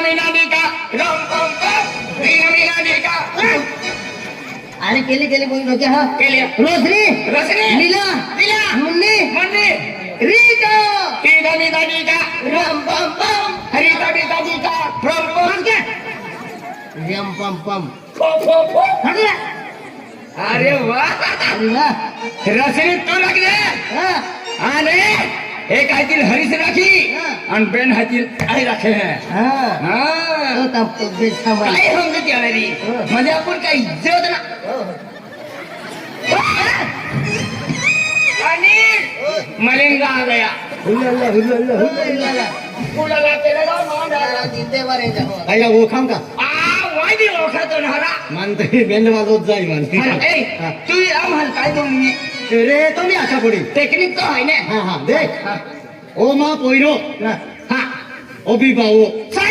मीनानिका रम पम पम मीनानिका अरे केली बोल डोके हा केली रोशनी नीला मुन्नी रीता मीनानिका रम पम पम हरिता मीनानिका रम पम के रम पम पम फो अरे वाह रसनी तू रख दे आणि एक हातील हरीस राखी आणि पेन हातील काय राखे काय समजत येणारी म्हणजे आपण काही इज्जत ना आणि मलिंगा आ गया फुलाला तेरा वो खाम का वायदी ओळखातो ना हरा मानते बेंड वाजवत जाई मान तू आम्हाला काय बोलू रे तो मी आशा पडी टेक्निक तो आहे ना हा देख ओ मा पोइरो हा ओ बी बाओ सा